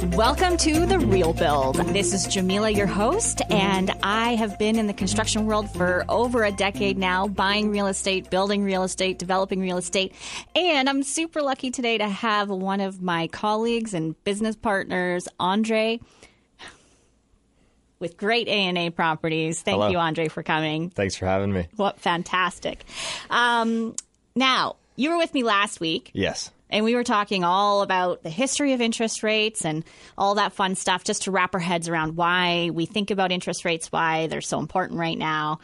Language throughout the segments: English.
Welcome to The Real Build. This is Jamila, your host, and I have been in the construction world for over a decade now, buying real estate, building real estate, developing real estate, and I'm super lucky today to have one of my colleagues and business partners, Andre, with great A&A Properties. Thank Hello. you, Andre, for coming. Thanks for having me. What fantastic. Now, you were with me last week. Yes. And we were talking all about the history of interest rates and all that fun stuff just to wrap our heads around why we think about interest rates, why they're so important right now.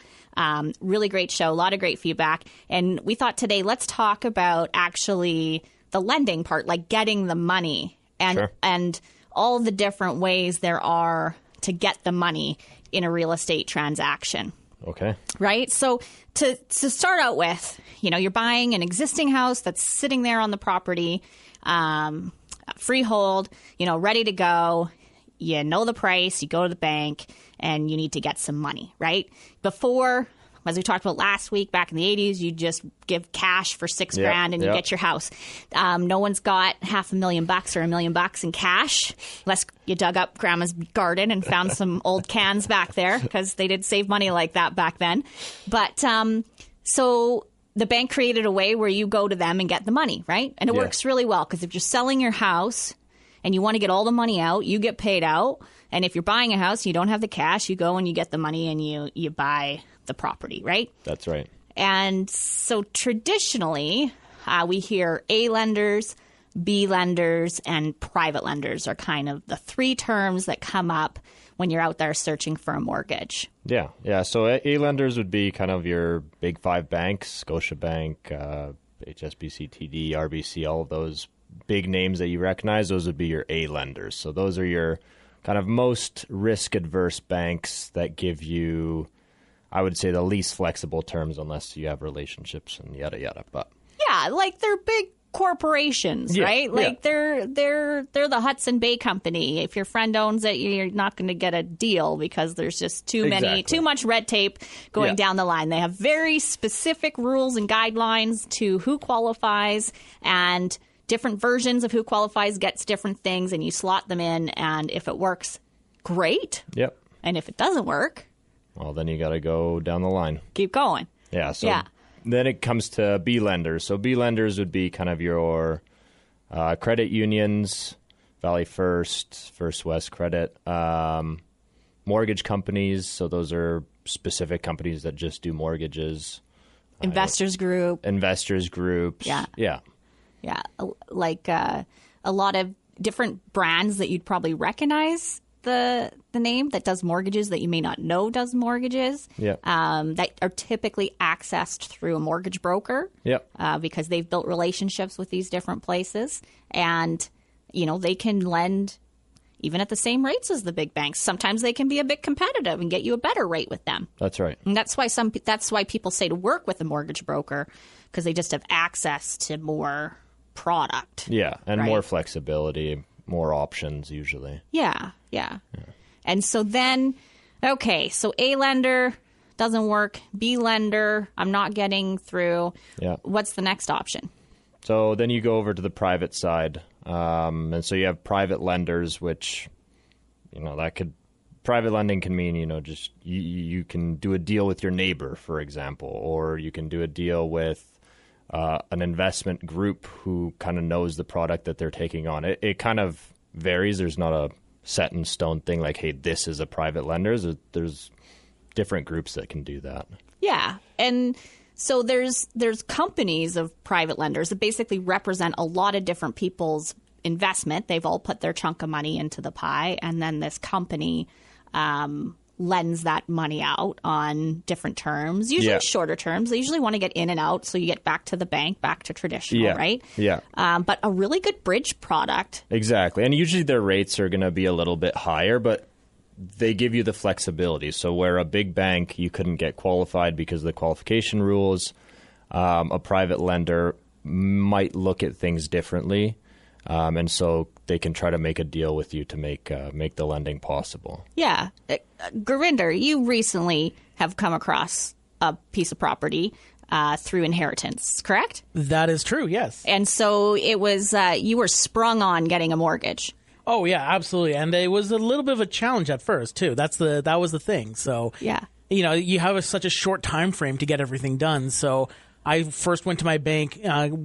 Really great show, a lot of great feedback. And we thought today, let's talk about actually the lending part, like getting the money and all the different ways there are to get the money in a real estate transaction. Okay. Right? So to start out with, you're buying an existing house that's sitting there on the property, freehold, ready to go. You know the price, you go to the bank, and you need to get some money, right? Before, as we talked about last week, back in the 80s, you just give cash for $6,000 and you get your house. No one's got $500,000 or $1 million in cash, unless you dug up grandma's garden and found some old cans back there, because they did save money like that back then. But so the bank created a way where you go to them and get the money, right? And it works really well, because if you're selling your house and you want to get all the money out, you get paid out. And if you're buying a house, you don't have the cash, you go and you get the money and you buy the property, right? That's right. And so traditionally, we hear A lenders, B lenders, and private lenders are kind of the three terms that come up when you're out there searching for a mortgage. Yeah. So A lenders would be kind of your big five banks, Scotiabank, HSBC, TD, RBC, all of those big names that you recognize. Those would be your A lenders. So those are your kind of most risk-adverse banks that give you, I would say, the least flexible terms, unless you have relationships and yada yada. But yeah, like they're big corporations, right? Like they're the Hudson Bay Company. If your friend owns it, you're not going to get a deal because there's just too much red tape going down the line. They have very specific rules and guidelines to who qualifies, and different versions of who qualifies gets different things, and you slot them in, and if it works, great. Yep. And if it doesn't work, well, then you got to go down the line. Keep going. Yeah. So then it comes to B lenders. So B lenders would be kind of your credit unions, Valley First, First West Credit, mortgage companies. So those are specific companies that just do mortgages. Investors groups. Yeah. Yeah, like a lot of different brands that you'd probably recognize the name that does mortgages that you may not know does mortgages. Yeah. That are typically accessed through a mortgage broker. Yep. Because they've built relationships with these different places, and they can lend even at the same rates as the big banks. Sometimes they can be a bit competitive and get you a better rate with them. That's right. And that's why people say to work with a mortgage broker, because they just have access to more product. Yeah, and more flexibility, more options usually. Yeah. And so then, so A lender doesn't work. B lender, I'm not getting through. Yeah. What's the next option? So then you go over to the private side. And so you have private lenders, which, private lending can mean, just you can do a deal with your neighbor, for example, or you can do a deal with an investment group who kind of knows the product that they're taking on. It kind of varies. There's not a set in stone thing like, hey, this is a private lender. There's different groups that can do that. Yeah. And so there's companies of private lenders that basically represent a lot of different people's investment. They've all put their chunk of money into the pie, and then this company lends that money out on different terms, usually shorter terms. They usually want to get in and out, so you get back to the bank, back to traditional, right? Yeah. But a really good bridge product. Exactly. And usually their rates are going to be a little bit higher, but they give you the flexibility. So where a big bank, you couldn't get qualified because of the qualification rules, a private lender might look at things differently. And so they can try to make a deal with you to make the lending possible. Yeah. Gurinder, you recently have come across a piece of property through inheritance, correct? That is true, yes. And so it was you were sprung on getting a mortgage. Oh yeah, absolutely. And it was a little bit of a challenge at first too. That was the thing. So Yeah. You have such a short time frame to get everything done. So I first went to my bank,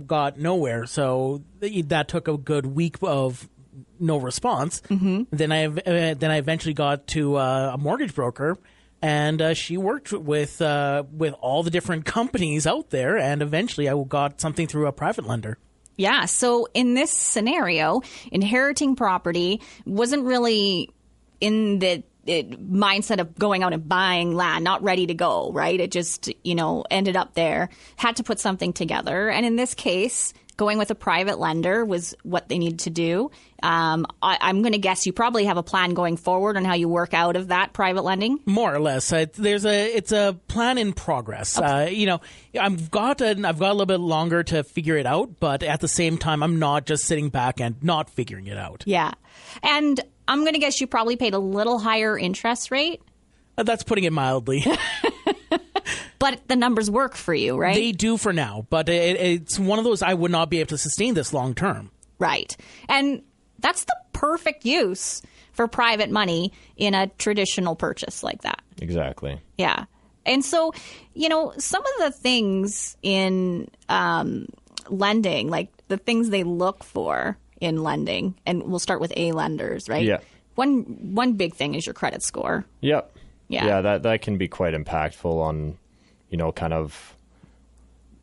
got nowhere. So that took a good week of no response. Mm-hmm. Then I eventually got to a mortgage broker, and she worked with all the different companies out there, and eventually I got something through a private lender. Yeah. So in this scenario, inheriting property wasn't really in the mindset of going out and buying land, not ready to go, right? It just, ended up there, had to put something together. And in this case, going with a private lender was what they needed to do. I'm going to guess you probably have a plan going forward on how you work out of that private lending. More or less, it's a plan in progress. Okay. I've got a little bit longer to figure it out, but at the same time, I'm not just sitting back and not figuring it out. Yeah, and I'm going to guess you probably paid a little higher interest rate. That's putting it mildly. But the numbers work for you, right? They do for now, but it's one of those I would not be able to sustain this long term. Right. And that's the perfect use for private money in a traditional purchase like that. Exactly. Yeah. And so, some of the things in lending, like the things they look for in lending, and we'll start with A lenders, right? Yeah. One big thing is your credit score. Yep. Yeah. Yeah, that can be quite impactful on, kind of,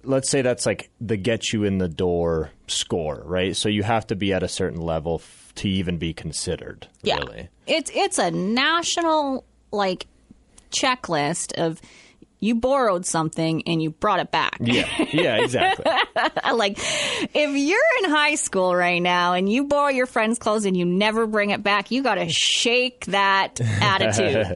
let's say that's like the get you in the door score, right? So you have to be at a certain level to even be considered, really. Yeah. It's a national, checklist of you borrowed something and you brought it back. Yeah, exactly. If you're in high school right now and you borrow your friend's clothes and you never bring it back, you got to shake that attitude.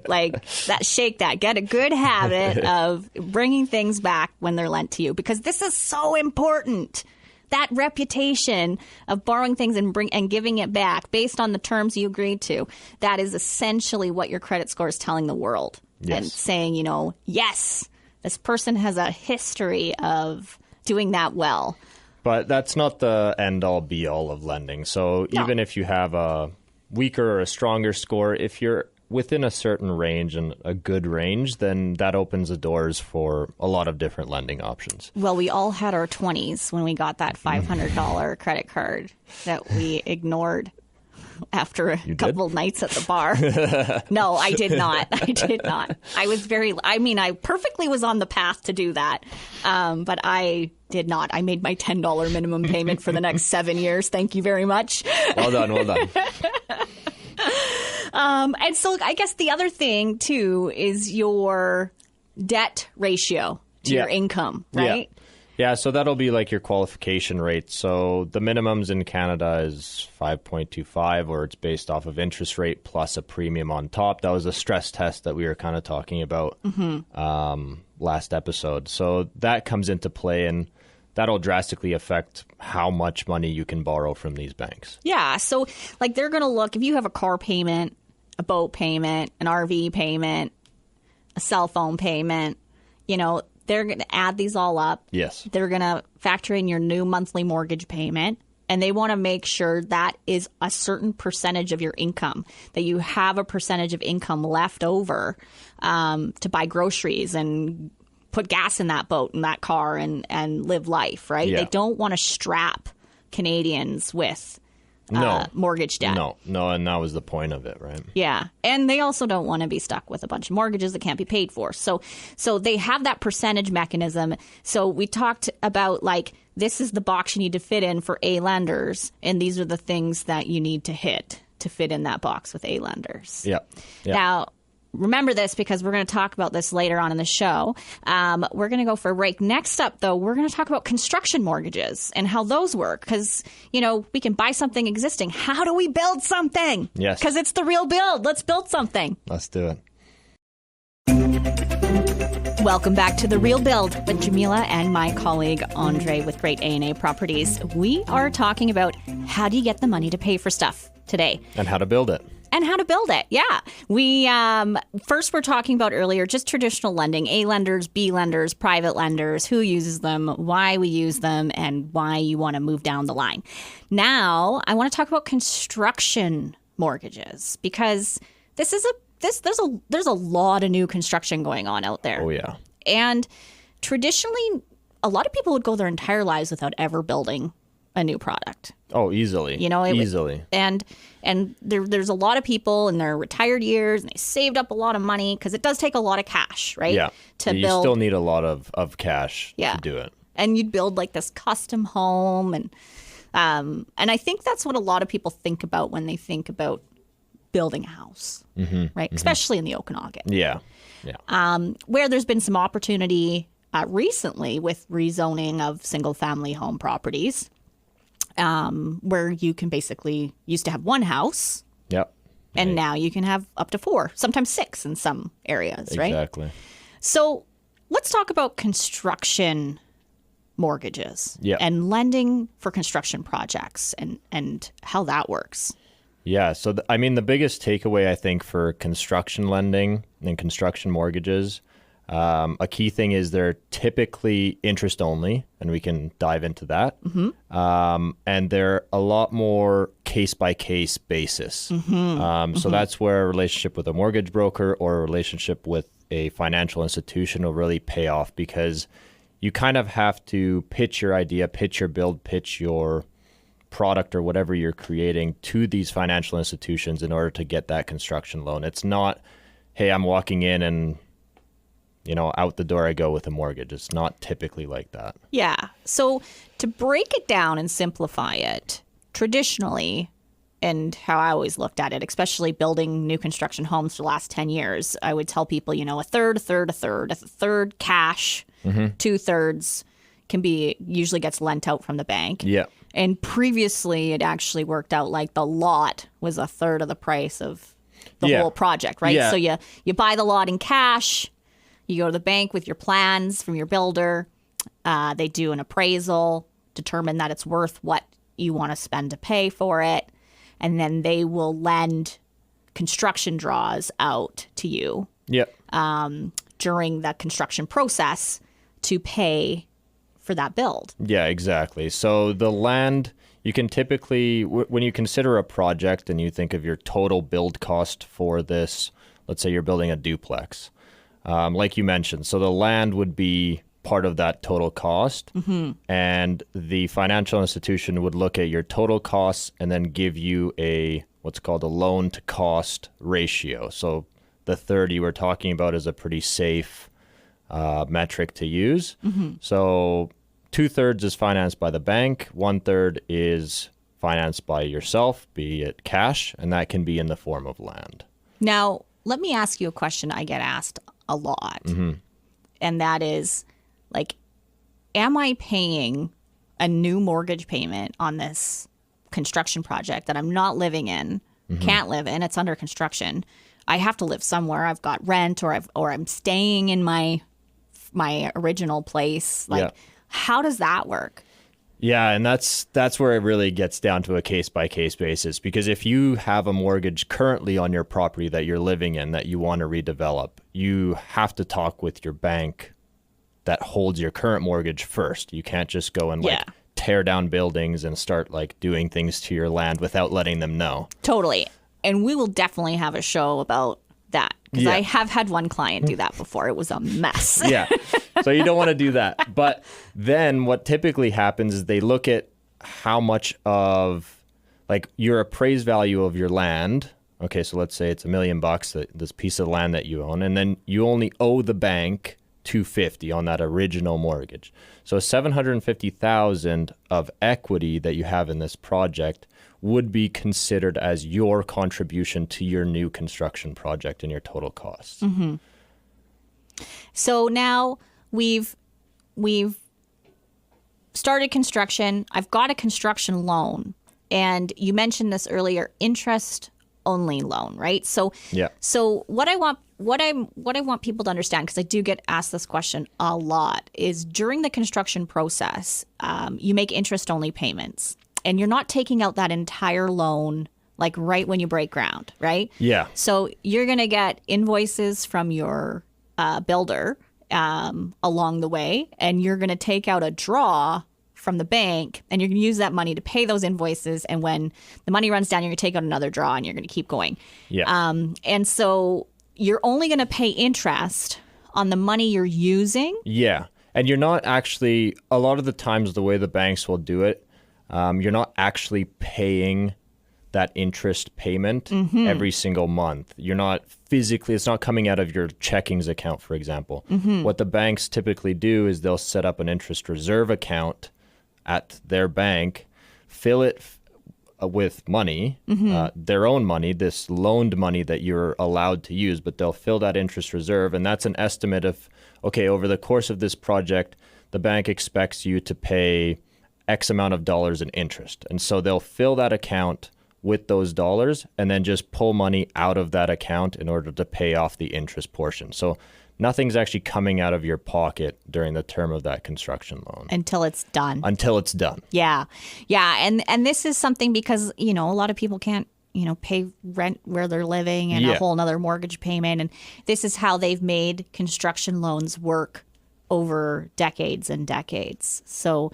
Shake that. Get a good habit of bringing things back when they're lent to you, because this is so important. That reputation of borrowing things and giving it back based on the terms you agreed to, that is essentially what your credit score is telling the world. Yes. And saying, yes, this person has a history of doing that well. But that's not the end-all, be-all of lending. So even if you have a weaker or a stronger score, if you're within a certain range and a good range, then that opens the doors for a lot of different lending options. Well, we all had our 20s when we got that $500 credit card that we ignored after a couple nights at the bar. No, I did not. I perfectly was on the path to do that. But I did not. I made my $10 minimum payment for the next 7 years. Thank you very much. Well done. And so I guess the other thing, too, is your debt ratio to your income, right? Yeah, so that'll be like your qualification rate. So the minimums in Canada is 5.25, or it's based off of interest rate plus a premium on top. That was a stress test that we were kind of talking about last episode. So that comes into play, and that'll drastically affect how much money you can borrow from these banks. Yeah, so they're going to look, if you have a car payment, a boat payment, an RV payment, a cell phone payment, they're going to add these all up. Yes. They're going to factor in your new monthly mortgage payment, and they want to make sure that is a certain percentage of your income, that you have a percentage of income left over to buy groceries and put gas in that boat and that car and live life, right? Yeah. They don't want to strap Canadians with mortgage debt. No, and that was the point of it, right? Yeah, and they also don't want to be stuck with a bunch of mortgages that can't be paid for. So they have that percentage mechanism. So we talked about this is the box you need to fit in for A lenders, and these are the things that you need to hit to fit in that box with A lenders. Yeah. Now, remember this, because we're going to talk about this later on in the show. We're going to go for a break. Next up, though, we're going to talk about construction mortgages and how those work. Because, we can buy something existing. How do we build something? Yes. Because it's the real build. Let's build something. Let's do it. Welcome back to The Real Build with Jamila and my colleague Andre with Great A&A Properties. We are talking about how do you get the money to pay for stuff today. And how to build it. And how to build it, yeah. We first we're talking about earlier just traditional lending, A lenders, B lenders, private lenders, who uses them, why we use them, and why you want to move down the line. Now, I want to talk about construction mortgages, because there's a lot of new construction going on out there. Oh, yeah. And traditionally, a lot of people would go their entire lives without ever building a new product. Oh, easily. Easily. And there's a lot of people in their retired years, and they saved up a lot of money, because it does take a lot of cash, right? Yeah. To you build. still need a lot of cash to do it. And you'd build like this custom home, and I think that's what a lot of people think about when they think about building a house, right? Especially in the Okanagan. Yeah. Where there's been some opportunity recently with rezoning of single-family home properties, where you can basically used to have one house, Yep. and now you can have up to 4, sometimes 6 in some areas, right? Exactly. So let's talk about construction mortgages and lending for construction projects, and how that works. Yeah. So, the biggest takeaway, I think, for construction lending and construction mortgages, a key thing is they're typically interest only, and we can dive into that. And they're a lot more case-by-case basis. So that's where a relationship with a mortgage broker or a relationship with a financial institution will really pay off, because you kind of have to pitch your idea, pitch your build, pitch your product or whatever you're creating to these financial institutions in order to get that construction loan. It's not, hey, I'm walking in and, out the door I go with a mortgage. It's not typically like that. Yeah. So to break it down and simplify it, traditionally, and how I always looked at it, especially building new construction homes for the last 10 years, I would tell people, a third cash, 2/3 usually gets lent out from the bank. Yeah. And previously, it actually worked out like the lot was a third of the price of the whole project, right? Yeah. So you buy the lot in cash, you go to the bank with your plans from your builder, they do an appraisal, determine that it's worth what you want to spend to pay for it, and then they will lend construction draws out to you during the construction process to pay for that build. Yeah, exactly. So the land, you can typically, when you consider a project and you think of your total build cost for this, let's say you're building a duplex, like you mentioned, so the land would be part of that total cost, and the financial institution would look at your total costs and then give you what's called a loan to cost ratio. So the 30 we're talking about is a pretty safe metric to use. So 2/3 is financed by the bank, 1/3 is financed by yourself, be it cash, and that can be in the form of land. Now, let me ask you a question I get asked a lot, and that is, am I paying a new mortgage payment on this construction project that I'm not living in, can't live in, it's under construction? I have to live somewhere. I've got rent, or I'm staying in my original place. How does that work? Yeah, and that's where it really gets down to a case-by-case basis, because if you have a mortgage currently on your property that you're living in that you want to redevelop, you have to talk with your bank that holds your current mortgage first. You can't just go and tear down buildings and start doing things to your land without letting them know. Totally. And we will definitely have a show about that, because I have had one client do that before. It was a mess. Yeah. So you don't want to do that. But then what typically happens is they look at how much of your appraised value of your land. Okay, so let's say it's $1 million, this piece of land that you own, and then you only owe the bank $250 on that original mortgage. So $750,000 of equity that you have in this project would be considered as your contribution to your new construction project and your total costs. So now we've started construction. I've got a construction loan, and you mentioned this earlier, interest only loan, right? So what I want people to understand, because I do get asked this question a lot, is during the construction process, you make interest only payments, and you're not taking out that entire loan right when you break ground, right? Yeah. So you're going to get invoices from your builder along the way, and you're going to take out a draw from the bank, and you're going to use that money to pay those invoices. And when the money runs down, you're going to take out another draw, and you're going to keep going. Yeah. And so you're only going to pay interest on the money you're using. Yeah. And you're not actually, a lot of the times the way the banks will do it, you're not actually paying that interest payment every single month. You're not physically, it's not coming out of your checkings account, for example. What the banks typically do is they'll set up an interest reserve account at their bank, fill it with money, their own money, this loaned money that you're allowed to use, but they'll fill that interest reserve. And that's an estimate of, okay, over the course of this project, the bank expects you to pay X amount of dollars in interest. And so they'll fill that account with those dollars and then just pull money out of that account in order to pay off the interest portion. So nothing's actually coming out of your pocket during the term of that construction loan. Until it's done. Until it's done. Yeah. And this is something because, a lot of people can't, pay rent where they're living and a whole nother mortgage payment. And this is how they've made construction loans work over decades and decades. So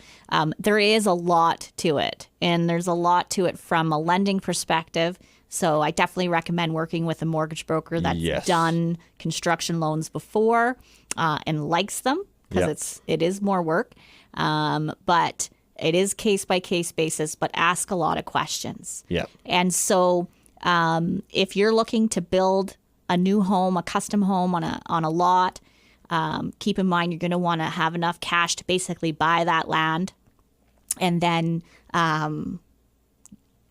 there is a lot to it. And there's a lot to it from a lending perspective. So I definitely recommend working with a mortgage broker that's done construction loans before and likes them because it is more work. But it is case-by-case basis, but ask a lot of questions. Yeah. And so if you're looking to build a new home, a custom home on a lot, keep in mind you're going to want to have enough cash to basically buy that land. And then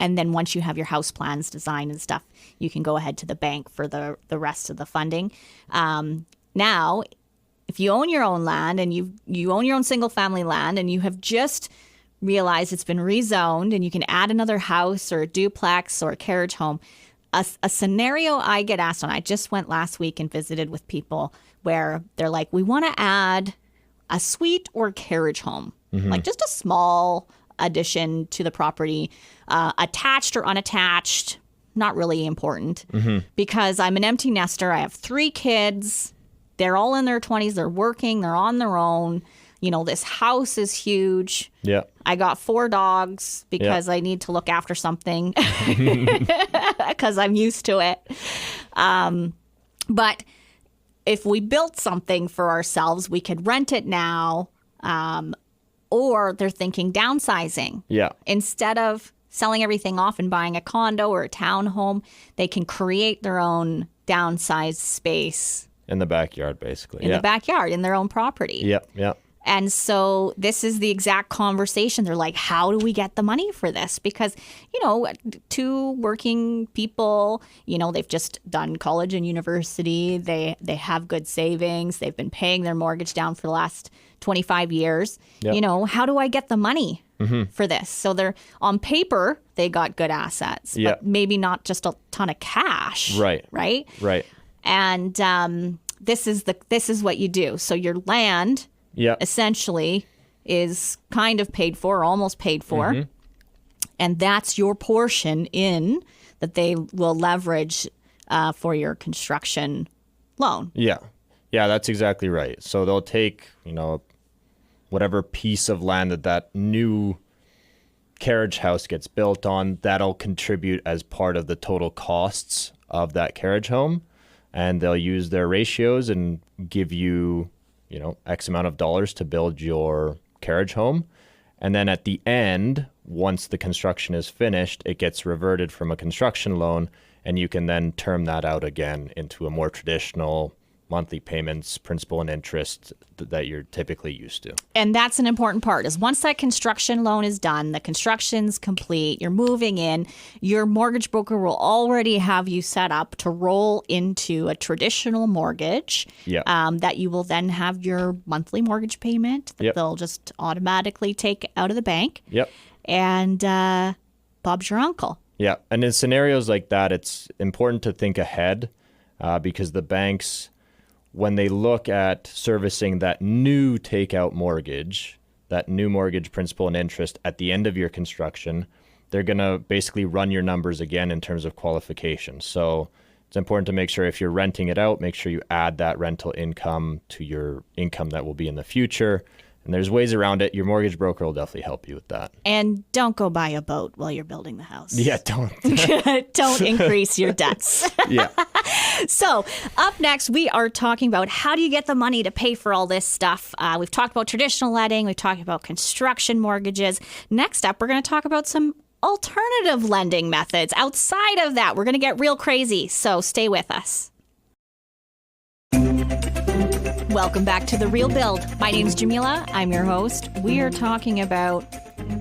once you have your house plans designed and stuff, you can go ahead to the bank for the rest of the funding. Now, if you own your own land and you own your own single family land and you have just realized it's been rezoned and you can add another house or a duplex or a carriage home, a scenario I get asked on, I just went last week and visited with people where they're like, we want to add a suite or carriage home, like just a small addition to the property, attached or unattached, not really important because I'm an empty nester. I have 3 kids. They're all in their 20s. They're working. They're on their own. This house is huge. Yeah. I got 4 dogs because I need to look after something because I'm used to it. But if we built something for ourselves, we could rent it now. Or they're thinking downsizing. Yeah. Instead of selling everything off and buying a condo or a townhome, they can create their own downsized space. In the backyard, basically. In the backyard, in their own property. Yeah. And so this is the exact conversation. They're like, how do we get the money for this? Because, 2 working people, they've just done college and university. They have good savings. They've been paying their mortgage down for the last 25 years. Yep. How do I get the money for this? So they're on paper, they got good assets, but maybe not just a ton of cash. Right. And this is what you do. So your land essentially is kind of paid for, almost paid for. And that's your portion in that they will leverage for your construction loan. Yeah, that's exactly right. So they'll take, whatever piece of land that new carriage house gets built on, that'll contribute as part of the total costs of that carriage home. And they'll use their ratios and give you, X amount of dollars to build your carriage home. And then at the end, once the construction is finished, it gets reverted from a construction loan, and you can then term that out again into a more traditional monthly payments, principal and interest that you're typically used to. And that's an important part is once that construction loan is done, the construction's complete, you're moving in, your mortgage broker will already have you set up to roll into a traditional mortgage that you will then have your monthly mortgage payment that they'll just automatically take out of the bank. And Bob's your uncle. Yeah. And in scenarios like that, it's important to think ahead because the banks, when they look at servicing that new takeout mortgage, that new mortgage principal and interest at the end of your construction, they're going to basically run your numbers again in terms of qualification. So it's important to make sure if you're renting it out, make sure you add that rental income to your income that will be in the future. And there's ways around it. Your mortgage broker will definitely help you with that. And don't go buy a boat while you're building the house. Yeah, don't. Don't increase your debts. Yeah. So up next, we are talking about how do you get the money to pay for all this stuff. We've talked about traditional lending. We've talked about construction mortgages. Next up, we're going to talk about some alternative lending methods. Outside of that, we're going to get real crazy. So stay with us. Welcome back to The Real Build. My name's Jamila. I'm your host. We are talking about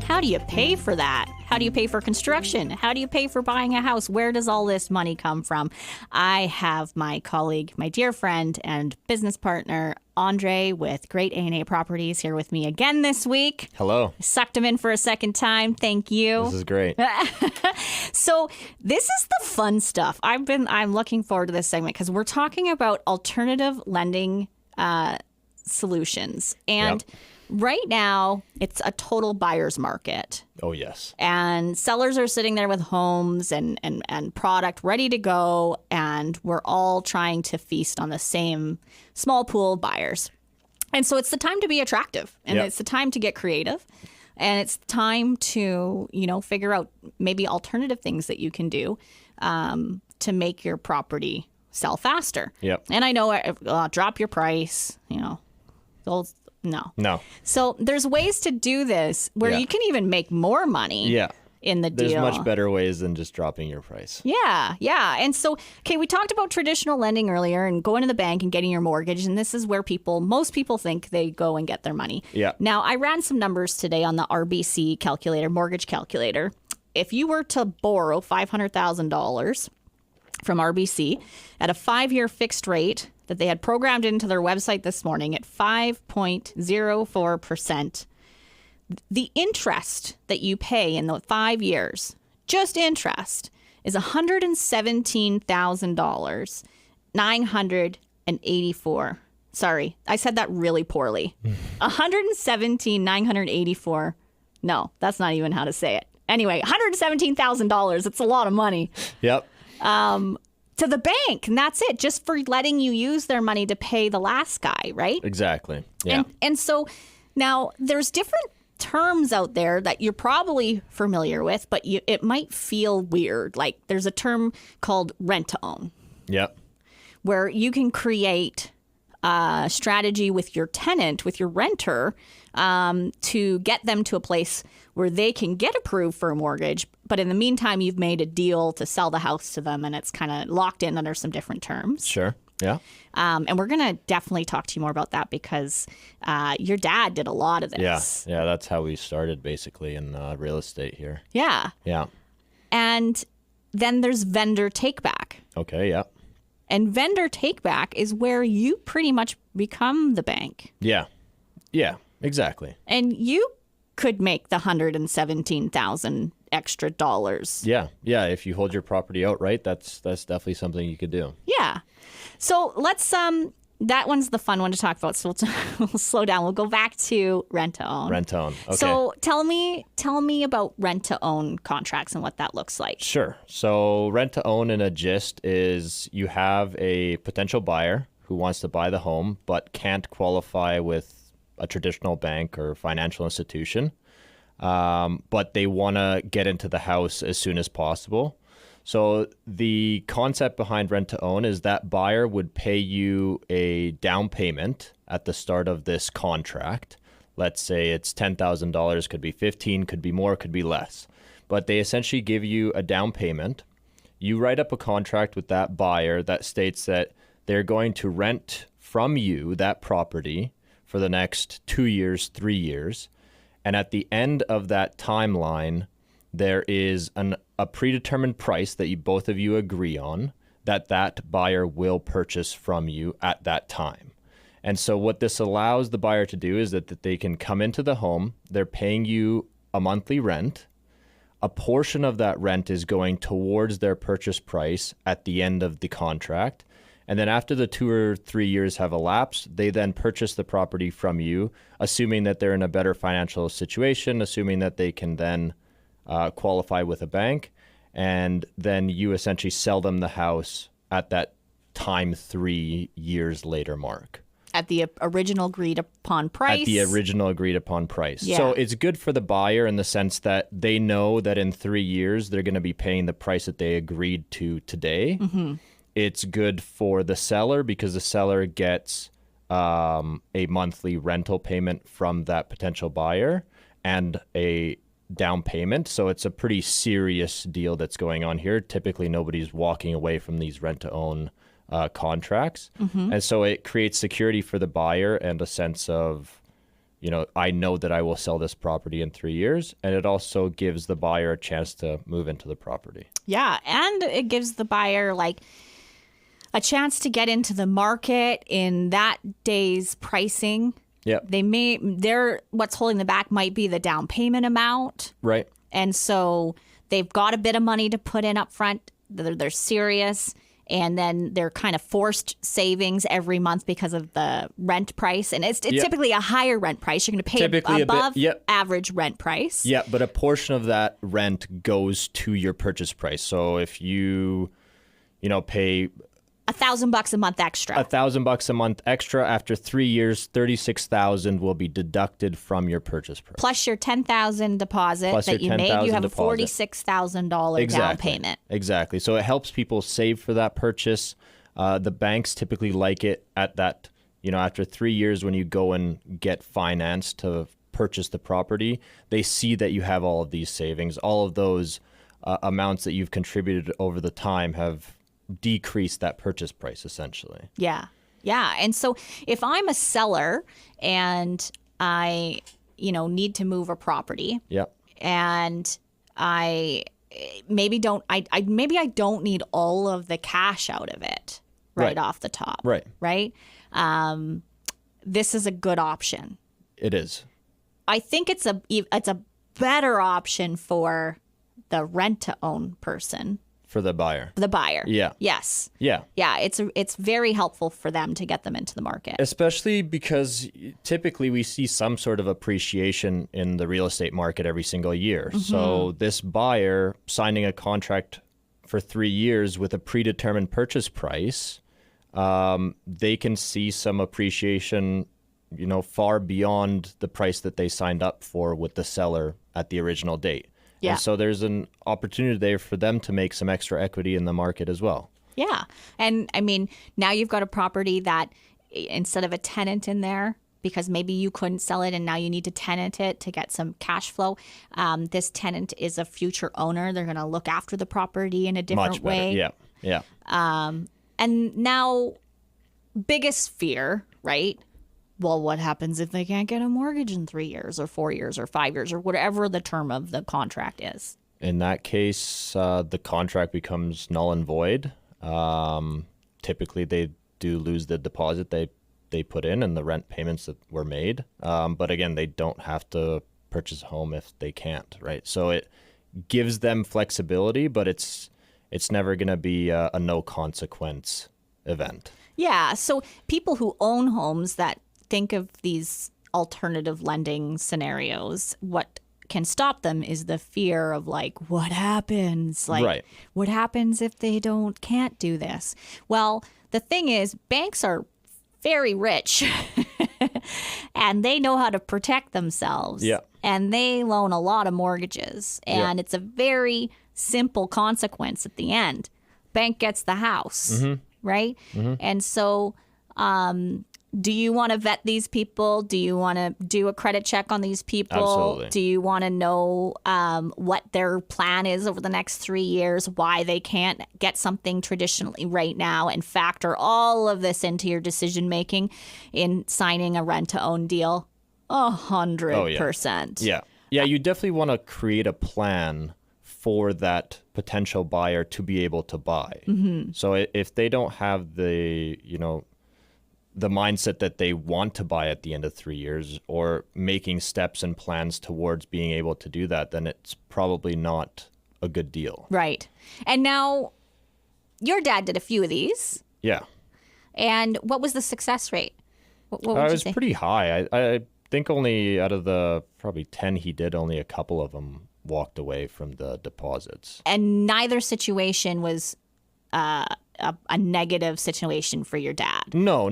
how do you pay for that? How do you pay for construction? How do you pay for buying a house? Where does all this money come from? I have my colleague, my dear friend and business partner, Andre with Great A&A Properties here with me again this week. Hello. Sucked him in for a second time. Thank you. This is great. So this is the fun stuff. I'm looking forward to this segment because we're talking about alternative lending solutions. And right now, it's a total buyer's market. Oh, yes. And sellers are sitting there with homes and product ready to go. And we're all trying to feast on the same small pool of buyers. And so it's the time to be attractive. And it's the time to get creative. And it's time to, figure out maybe alternative things that you can do to make your property sell faster. Yep. And I know, drop your price, those, no. So there's ways to do this where you can even make more money in the deal. There's much better ways than just dropping your price. Yeah. And so, we talked about traditional lending earlier and going to the bank and getting your mortgage. And this is where most people think they go and get their money. Yeah. Now, I ran some numbers today on the RBC calculator, mortgage calculator. If you were to borrow $500,000 from RBC at a 5-year fixed rate that they had programmed into their website this morning at 5.04%. The interest that you pay in the 5 years, just interest, is $117,000, 984. Sorry, I said that really poorly. 117,984. No, that's not even how to say it. Anyway, $117,000. It's a lot of money. Yep. To the bank, and that's it, just for letting you use their money to pay the last guy, right? Exactly. Yeah. And so now there's different terms out there that you're probably familiar with, but it might feel weird. Like there's a term called rent to own. Yep. Where you can create a strategy with your tenant, with your renter, to get them to a place where they can get approved for a mortgage. But in the meantime, you've made a deal to sell the house to them and it's kind of locked in under some different terms. Sure. Yeah. And we're going to definitely talk to you more about that because your dad did a lot of this. Yeah. That's how we started basically in real estate here. Yeah. Yeah. And then there's vendor takeback. Okay. Yeah. And vendor takeback is where you pretty much become the bank. Yeah. Yeah, exactly. And you could make the $117,000 extra dollars. Yeah. If you hold your property outright, that's definitely something you could do. Yeah. So let's that one's the fun one to talk about. So we'll slow down. We'll go back to rent to own. Rent to own. Okay. So tell me about rent to own contracts and what that looks like. Sure. So rent to own in a gist is you have a potential buyer who wants to buy the home but can't qualify with a traditional bank or financial institution, but they want to get into the house as soon as possible. So the concept behind rent to own is that buyer would pay you a down payment at the start of this contract. Let's say it's $10,000, could be 15, could be more, could be less. But they essentially give you a down payment. You write up a contract with that buyer that states that they're going to rent from you that property for the next 2 years, 3 years. And at the end of that timeline, there is a predetermined price that both of you agree on that buyer will purchase from you at that time. And so what this allows the buyer to do is that they can come into the home, they're paying you a monthly rent. A portion of that rent is going towards their purchase price at the end of the contract. And then after the 2 or 3 years have elapsed, they then purchase the property from you, assuming that they're in a better financial situation, assuming that they can then qualify with a bank. And then you essentially sell them the house at that time 3 years later mark. At the original agreed upon price. At the original agreed upon price. Yeah. So it's good for the buyer in the sense that they know that in 3 years they're going to be paying the price that they agreed to today. It's good for the seller because the seller gets a monthly rental payment from that potential buyer and a down payment. So it's a pretty serious deal that's going on here. Typically, nobody's walking away from these rent-to-own contracts. And so it creates security for the buyer and a sense of, I know that I will sell this property in 3 years. And it also gives the buyer a chance to move into the property. Yeah. And it gives the buyer like a chance to get into the market in that day's pricing. Yeah. What's holding them back might be the down payment amount. Right. And so they've got a bit of money to put in up front. They're serious. And then they're kind of forced savings every month because of the rent price. And it's typically a higher rent price. You're going to pay Typically above average rent price. Yeah, but a portion of that rent goes to your purchase price. So if you pay $1,000 a month extra. $1,000 a month extra after 3 years, $36,000 will be deducted from your purchase price. Plus your $10,000 deposit Plus that you your made, you have a deposit. $46,000 down payment. Exactly. So it helps people save for that purchase. The banks typically like it at that, after 3 years when you go and get financed to purchase the property, they see that you have all of these savings. All of those amounts that you've contributed over the time have decreased that purchase price essentially. Yeah. Yeah. And so if I'm a seller and I, need to move a property and I don't need all of the cash out of it right off the top. Right. This is a good option. It is. I think it's a better option for the rent to own person. For the buyer. The buyer. Yeah. Yes. Yeah. Yeah. It's very helpful for them to get them into the market. Especially because typically we see some sort of appreciation in the real estate market every single year. So this buyer signing a contract for 3 years with a predetermined purchase price, they can see some appreciation, far beyond the price that they signed up for with the seller at the original date. Yeah. And so there's an opportunity there for them to make some extra equity in the market as well. Yeah. And I mean, now you've got a property that instead of a tenant in there, because maybe you couldn't sell it and now you need to tenant it to get some cash flow. This tenant is a future owner. They're going to look after the property in a different Much better. way. Yeah. Yeah. And now, biggest fear, right? Well, what happens if they can't get a mortgage in 3 years or 4 years or 5 years or whatever the term of the contract is? In that case, the contract becomes null and void. Typically, they do lose the deposit they put in and the rent payments that were made. But again, they don't have to purchase a home if they can't, right? So it gives them flexibility, but it's never going to be a no consequence event. Yeah. So people who own homes that think of these alternative lending scenarios, what can stop them is the fear of like, what happens? Like, what happens if they can't do this? Well, the thing is, banks are very rich and they know how to protect themselves. Yeah. And they loan a lot of mortgages. And it's a very simple consequence at the end. Bank gets the house, right? And so do you want to vet these people? Do you want to do a credit check on these people? Absolutely. Do you want to know what their plan is over the next 3 years, why they can't get something traditionally right now, and factor all of this into your decision making in signing a rent-to-own deal? 100%. Yeah. Yeah, you definitely want to create a plan for that potential buyer to be able to buy. So if they don't have the mindset that they want to buy at the end of 3 years or making steps and plans towards being able to do that, then it's probably not a good deal. Right. And now your dad did a few of these. Yeah. And what was the success rate? What would It you was say? pretty high. I think only out of the probably 10 he did, only a couple of them walked away from the deposits. And neither situation was a negative situation for your dad. No.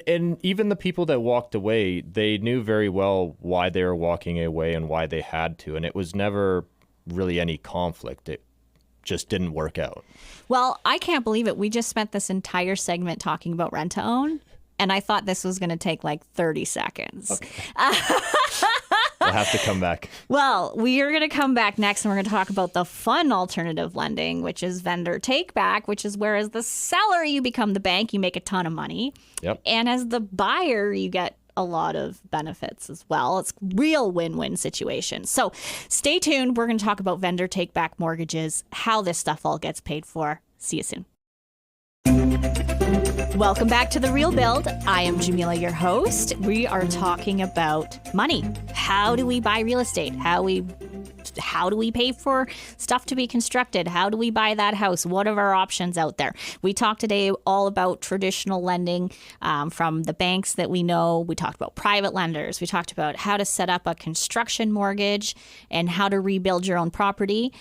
And even the people that walked away, they knew very well why they were walking away and why they had to. And it was never really any conflict. It just didn't work out. Well, I can't believe it. We just spent this entire segment talking about rent to own, and I thought this was going to take like 30 seconds. Okay. We'll have to come back. Well, we are going to come back next, and we're going to talk about the fun alternative lending, which is vendor take back, which is where as the seller, you become the bank, you make a ton of money. Yep. And as the buyer, you get a lot of benefits as well. It's real win-win situation. So stay tuned. We're going to talk about vendor take back mortgages, how this stuff all gets paid for. See you soon. Welcome back to The Real Build. I am Jamila, your host. We are talking about money. How do we buy real estate? How do we pay for stuff to be constructed? How do we buy that house? What are our options out there? We talked today all about traditional lending from the banks that we know. We talked about private lenders. We talked about how to set up a construction mortgage and how to rebuild your own property.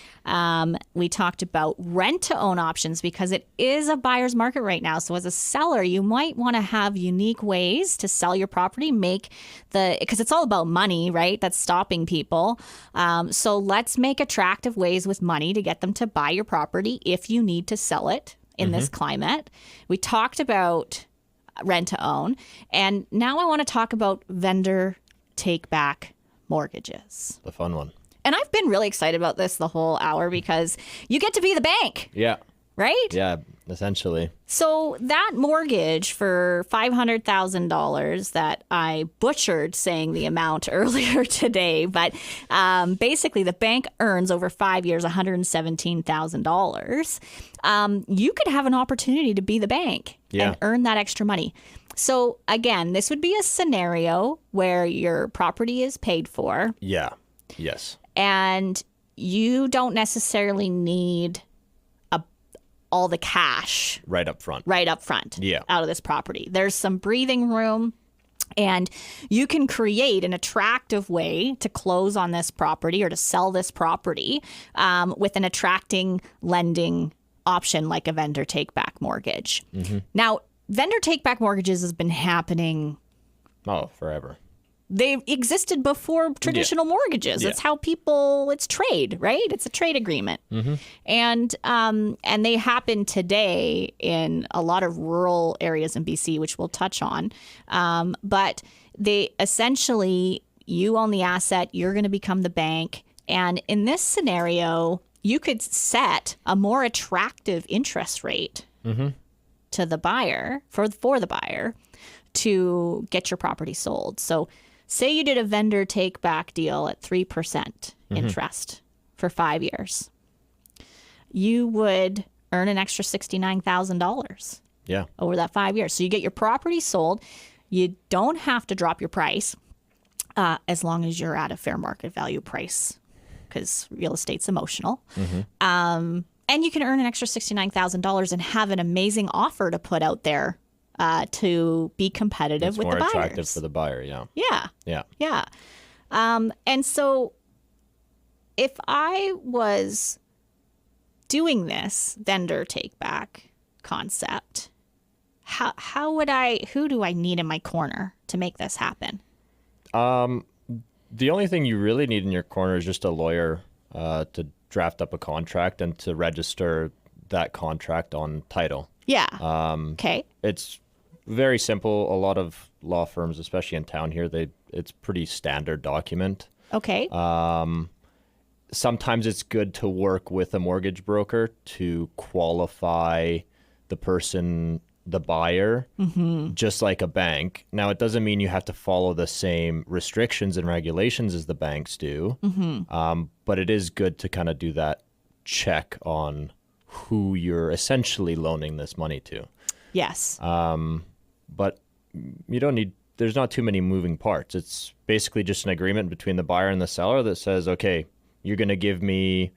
We talked about rent-to-own options because it is a buyer's market right now. So as a seller, you might want to have unique ways to sell your property, because it's all about money, right? That's stopping people. So let's make attractive ways with money to get them to buy your property if you need to sell it in this climate. We talked about rent to own. And now I want to talk about vendor take back mortgages. The fun one. And I've been really excited about this the whole hour because you get to be the bank. Yeah. Right? Yeah, essentially. So that mortgage for $500,000 that I butchered saying the amount earlier today, but basically the bank earns over 5 years $117,000. You could have an opportunity to be the bank and earn that extra money. So again, this would be a scenario where your property is paid for. Yeah. Yes. And you don't necessarily need all the cash right up front out of this property. There's some breathing room, and you can create an attractive way to close on this property or to sell this property with an attracting lending option like a vendor take back mortgage. Now, vendor take back mortgages has been happening forever. They existed before traditional mortgages. It's how it's trade, right? It's a trade agreement. And they happen today in a lot of rural areas in BC, which we'll touch on. But they essentially, you own the asset, you're going to become the bank. And in this scenario, you could set a more attractive interest rate to the buyer, for the buyer, to get your property sold. So say you did a vendor take back deal at 3% interest for 5 years. You would earn an extra $69,000 over that 5 years. So you get your property sold. You don't have to drop your price as long as you're at a fair market value price, because real estate's emotional. And you can earn an extra $69,000 and have an amazing offer to put out there to be competitive with the buyers. It's more attractive for the buyer, Yeah. And so if I was doing this vendor take back concept, who do I need in my corner to make this happen? The only thing you really need in your corner is just a lawyer to draft up a contract and to register that contract on title. Yeah. Okay. It's very simple. A lot of law firms, especially in town here, it's pretty standard document. Okay. Sometimes it's good to work with a mortgage broker to qualify the person, the buyer, just like a bank. Now, it doesn't mean you have to follow the same restrictions and regulations as the banks do, but it is good to kind of do that check on who you're essentially loaning this money to. Yes. But you don't need, there's not too many moving parts. It's basically just an agreement between the buyer and the seller that says, okay, you're going to give me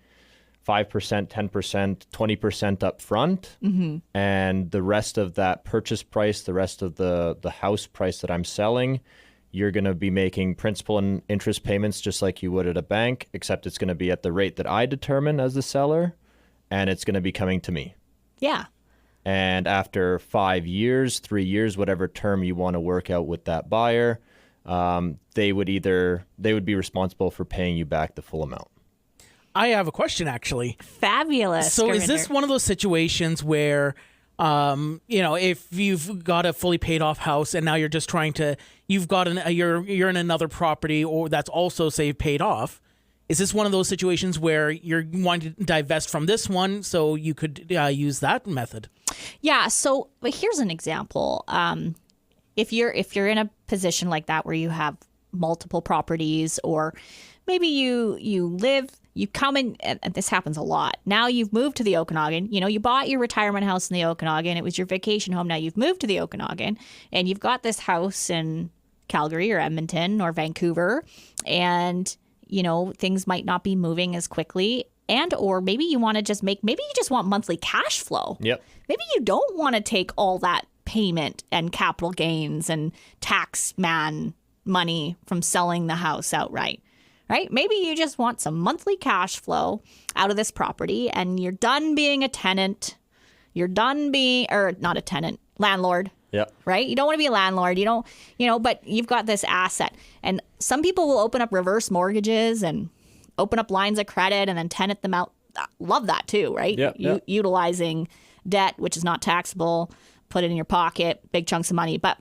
5%, 10%, 20% up front, and the rest of that purchase price, the rest of the house price that I'm selling, you're going to be making principal and interest payments just like you would at a bank, except it's going to be at the rate that I determine as the seller, and it's going to be coming to me. Yeah. And after 5 years, 3 years, whatever term you want to work out with that buyer, they would be responsible for paying you back the full amount. I have a question, actually. Fabulous. So is this one of those situations where, if you've got a fully paid off house and now you're just you're in another property or that's also, say, paid off, is this one of those situations where you're wanting to divest from this one so you could use that method? Yeah. So, but here's an example. If you're in a position like that where you have multiple properties, or maybe you come in, and this happens a lot. Now you've moved to the Okanagan. You bought your retirement house in the Okanagan. It was your vacation home. Now you've moved to the Okanagan, and you've got this house in Calgary or Edmonton or Vancouver, and things might not be moving as quickly, or maybe you want to maybe you just want monthly cash flow. Yep. Maybe you don't want to take all that payment and capital gains and tax man money from selling the house outright, right? Maybe you just want some monthly cash flow out of this property, and you're done being a tenant. You're done being, or not a tenant, landlord. Yep. Right? You don't want to be a landlord. You don't, but you've got this asset. And some people will open up reverse mortgages and open up lines of credit and then tenant them out. Love that too, right? Yep. Utilizing debt, which is not taxable, put it in your pocket, big chunks of money. But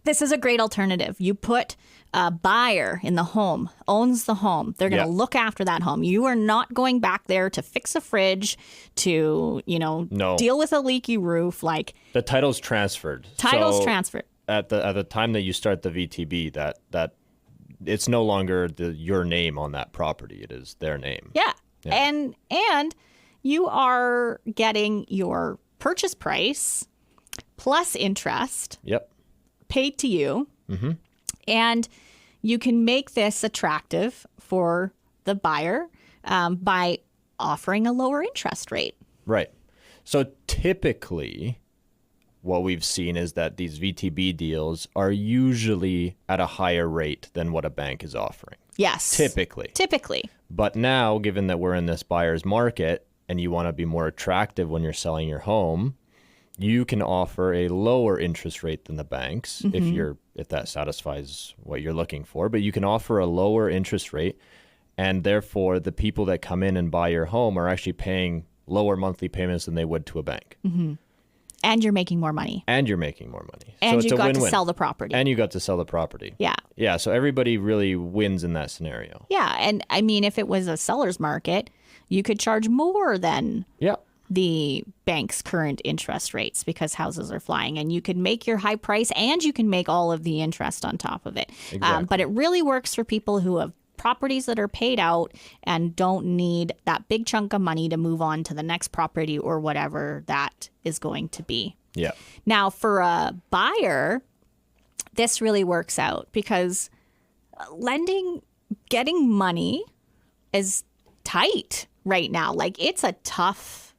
this is a great alternative. You put a buyer in the home, owns the home. They're going to look after that home. You are not going back there to fix a fridge, to, deal with a leaky roof. Like, the title's transferred. Transferred. At the time that you start the VTB, that it's no longer your name on that property. It is their name. Yeah. And you are getting your purchase price plus interest. Yep. Paid to you. Mm-hmm. And you can make this attractive for the buyer by offering a lower interest rate. Right. So typically what we've seen is that these VTB deals are usually at a higher rate than what a bank is offering. Yes. Typically. But now, given that we're in this buyer's market and you want to be more attractive when you're selling your home, you can offer a lower interest rate than the banks if that satisfies what you're looking for. But you can offer a lower interest rate, and therefore the people that come in and buy your home are actually paying lower monthly payments than they would to a bank. Mm-hmm. And you're making more money. And so you got to sell the property. And you got to sell the property. Yeah. Yeah, so everybody really wins in that scenario. Yeah, and I mean, if it was a seller's market, you could charge more than the bank's current interest rates because houses are flying, and you can make your high price and you can make all of the interest on top of it. Exactly. But it really works for people who have properties that are paid out and don't need that big chunk of money to move on to the next property or whatever that is going to be. Yeah. Now, for a buyer, this really works out because getting money is tight right now. Like, it's a tough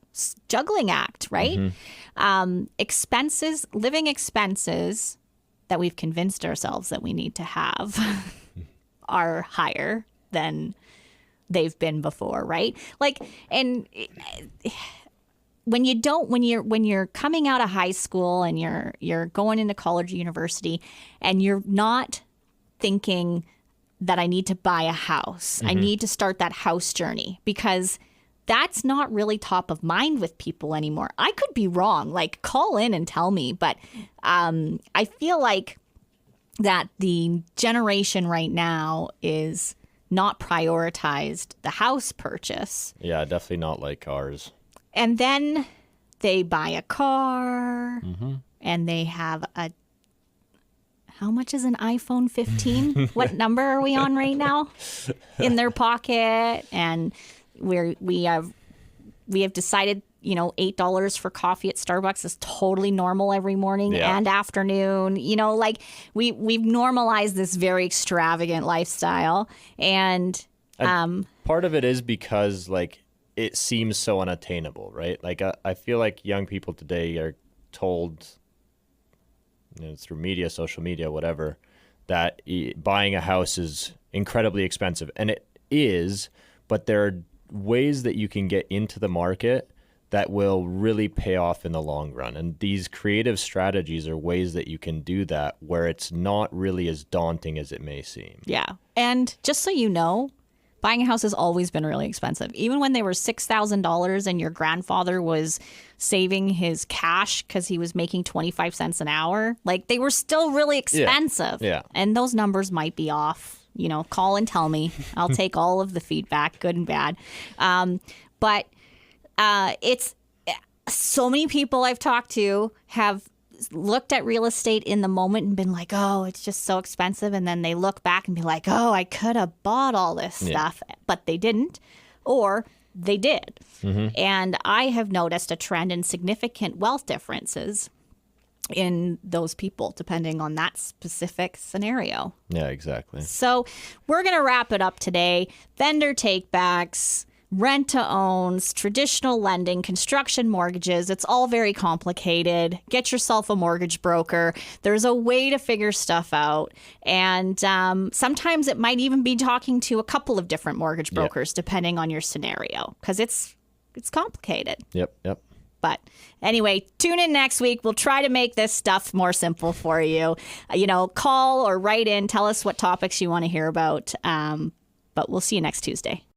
juggling act, right? Mm-hmm. Living expenses that we've convinced ourselves that we need to have are higher than they've been before, right? Like, and when you're coming out of high school and you're going into college or university and you're not thinking that I need to buy a house, I need to start that house journey, because that's not really top of mind with people anymore. I could be wrong. Like, call in and tell me. But I feel like that the generation right now is not prioritized the house purchase. Yeah, definitely not like ours. And then they buy a car and they have how much is an iPhone 15? What number are we on right now? In their pocket. And we have decided, $8 for coffee at Starbucks is totally normal every morning and afternoon. Like we've normalized this very extravagant lifestyle. And part of it is because it seems so unattainable, right? Like I feel like young people today are told, through media, social media, whatever, that buying a house is incredibly expensive. And it is, but there are ways that you can get into the market that will really pay off in the long run. And these creative strategies are ways that you can do that where it's not really as daunting as it may seem. Yeah. And just so you know, buying a house has always been really expensive. Even when they were $6,000 and your grandfather was saving his cash because he was making 25 cents an hour, like they were still really expensive. Yeah. And those numbers might be off. You know, call and tell me. I'll take all of the feedback, good and bad. But it's so many people I've talked to have looked at real estate in the moment and been like, oh, it's just so expensive. And then they look back and be like, oh, I could have bought all this stuff, but they didn't, or they did. And I have noticed a trend in significant wealth differences in those people, depending on that specific scenario. Yeah, exactly. So we're going to wrap it up today. Vendor takebacks, rent-to-owns, traditional lending, construction mortgages. It's all very complicated. Get yourself a mortgage broker. There's a way to figure stuff out. And sometimes it might even be talking to a couple of different mortgage brokers, depending on your scenario, because it's complicated. Yep. But anyway, tune in next week. We'll try to make this stuff more simple for you. Call or write in. Tell us what topics you want to hear about. But we'll see you next Tuesday.